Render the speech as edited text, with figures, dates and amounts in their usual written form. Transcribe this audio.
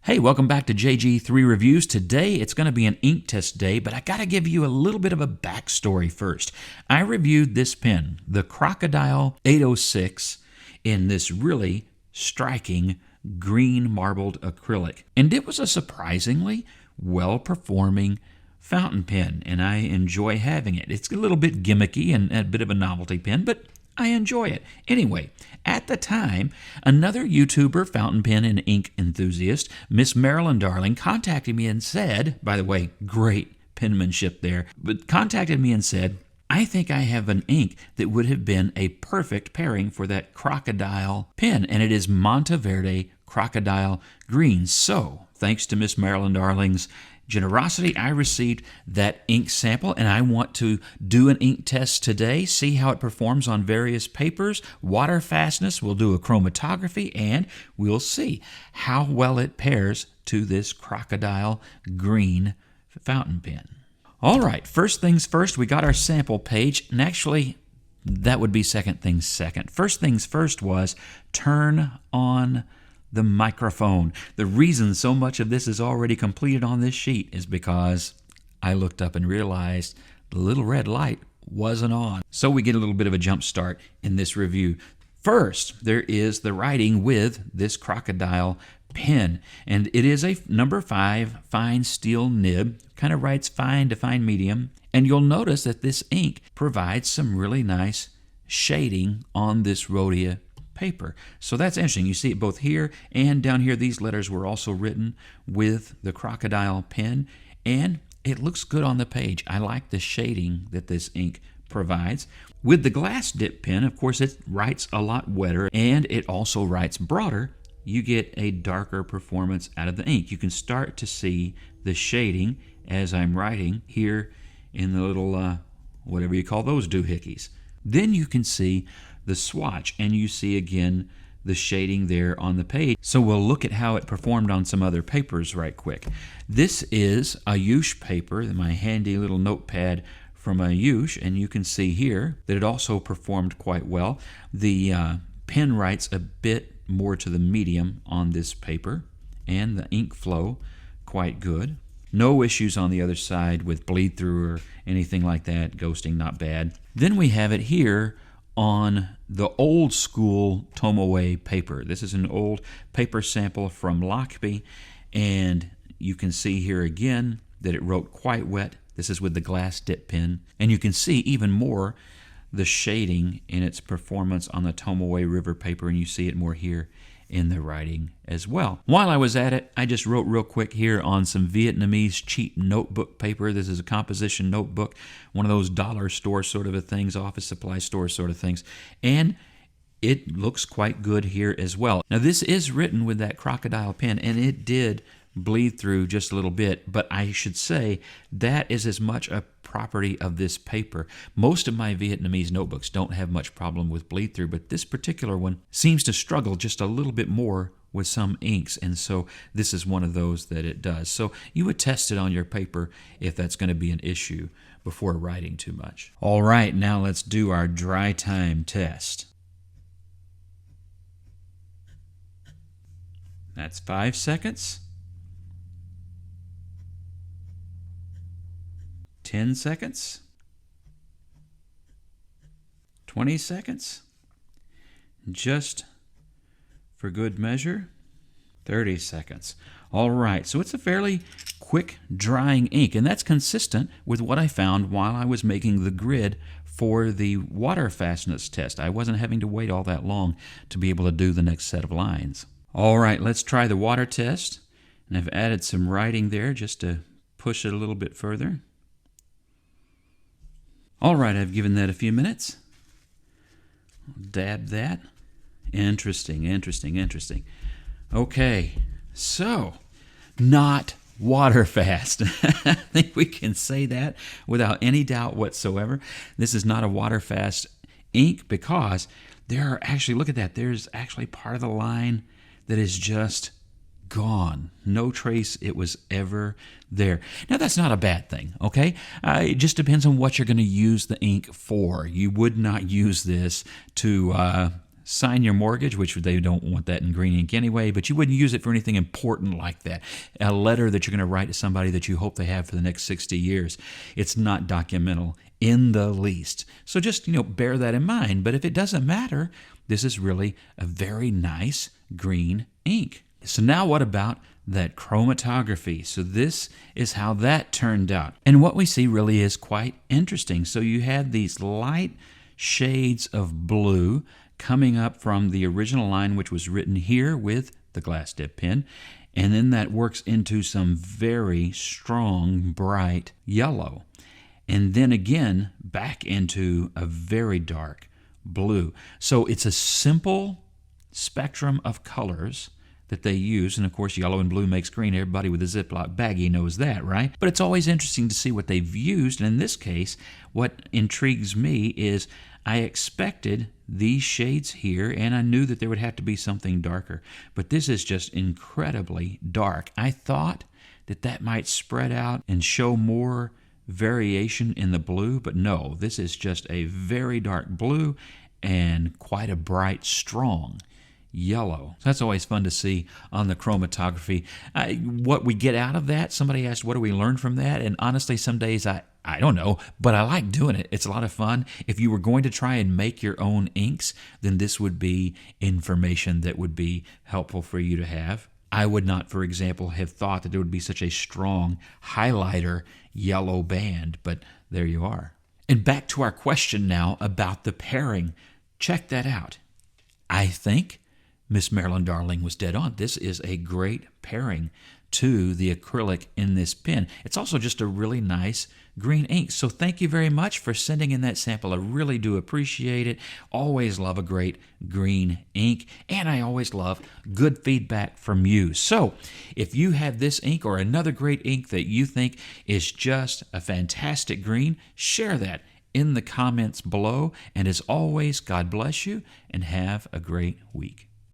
Hey, welcome back to JG3 Reviews. Today it's going to be an ink test day, but I got to give you a little bit of a backstory first. I reviewed this pen, the Crocodile 806, in this really striking green marbled acrylic. And it was a surprisingly well-performing fountain pen, and I enjoy having it. It's a little bit gimmicky and a bit of a novelty pen, but I enjoy it. Anyway, at the time, another YouTuber, fountain pen and ink enthusiast, Miss Marilyn Darling, contacted me and said, by the way, great penmanship there, but contacted me and said, I think I have an ink that would have been a perfect pairing for that Crocodile pen, and it is Monteverde Crocodile Green. So, thanks to Miss Marilyn Darling's generosity, I received that ink sample, and I want to do an ink test today, see how it performs on various papers, water fastness, we'll do a chromatography, and we'll see how well it pairs to this Crocodile Green fountain pen. All right, first things first, we got our sample page, and actually, that would be second things second. First things first was turn on the microphone. The reason so much of this is already completed on this sheet is because I looked up and realized the little red light wasn't on. So we get a little bit of a jump start in this review. First, there is the writing with this Crocodile pen, and it is a number 5 fine steel nib, kind of writes fine to fine medium, and you'll notice that this ink provides some really nice shading on this rhodia paper. So that's interesting. You see it both here and down here. These letters were also written with the Crocodile pen, and it looks good on the page. I like the shading that this ink provides. With the glass dip pen, of course, it writes a lot wetter, and it also writes broader. You get a darker performance out of the ink. You can start to see the shading as I'm writing here in the little, whatever you call those doohickeys. Then you can see the swatch, and you see again the shading there on the page. So we'll look at how it performed on some other papers right quick. This is Ayush paper, my handy little notepad from Ayush, and you can see here that it also performed quite well. The pen writes a bit more to the medium on this paper, and the ink flow quite good. No issues on the other side with bleed through or anything like that. Ghosting, not bad. Then we have it here on the old school Tomoe paper. This is an old paper sample from Lockby, and you can see here again that it wrote quite wet. This is with the glass dip pen, and you can see even more the shading in its performance on the Tomoe River paper, and you see it more here in the writing as well. While I was at it, I just wrote real quick here on some Vietnamese cheap notebook paper. This is a composition notebook, one of those dollar store sort of a things, office supply store sort of things, and it looks quite good here as well. Now this is written with that Crocodile pen, and it did bleed through just a little bit, but I should say that is as much a property of this paper. Most of my Vietnamese notebooks don't have much problem with bleed through, but this particular one seems to struggle just a little bit more with some inks, and so this is one of those that it does. So you would test it on your paper if that's going to be an issue before writing too much. All right, now let's do our dry time test. That's 5 seconds. 10 seconds, 20 seconds, just for good measure, 30 seconds. All right, so it's a fairly quick drying ink, and that's consistent with what I found while I was making the grid for the water fastness test. I wasn't having to wait all that long to be able to do the next set of lines. All right, let's try the water test, and I've added some writing there just to push it a little bit further. All right, I've given that a few minutes. Dab that. Interesting, interesting, interesting. Okay, so not water fast. I think we can say that without any doubt whatsoever. This is not a water fast ink because there are actually, look at that, there's actually part of the line that is just gone. No trace it was ever there. Now that's not a bad thing, okay? It just depends on what you're going to use the ink for. You would not use this to sign your mortgage, which they don't want that in green ink anyway, but you wouldn't use it for anything important like that. A letter that you're going to write to somebody that you hope they have for the next 60 years. It's not documental in the least. So just, bear that in mind. But if it doesn't matter, this is really a very nice green ink. So now what about that chromatography? So this is how that turned out. And what we see really is quite interesting. So you had these light shades of blue coming up from the original line, which was written here with the glass dip pen. And then that works into some very strong, bright yellow. And then again, back into a very dark blue. So it's a simple spectrum of colors that they use. And of course, yellow and blue makes green. Everybody with a Ziploc baggie knows that, right? But it's always interesting to see what they've used. And in this case, what intrigues me is I expected these shades here, and I knew that there would have to be something darker. But this is just incredibly dark. I thought that might spread out and show more variation in the blue, but no, this is just a very dark blue and quite a bright, strong yellow. So that's always fun to see on the chromatography. What we get out of that, somebody asked, what do we learn from that? And honestly, some days I don't know, but I like doing it. It's a lot of fun. If you were going to try and make your own inks, then this would be information that would be helpful for you to have. I would not, for example, have thought that there would be such a strong highlighter yellow band, but there you are. And back to our question now about the pairing. Check that out. I think Miss Marilyn Darling was dead on. This is a great pairing to the acrylic in this pen. It's also just a really nice green ink. So thank you very much for sending in that sample. I really do appreciate it. Always love a great green ink, and I always love good feedback from you. So if you have this ink or another great ink that you think is just a fantastic green, share that in the comments below. And as always, God bless you and have a great week.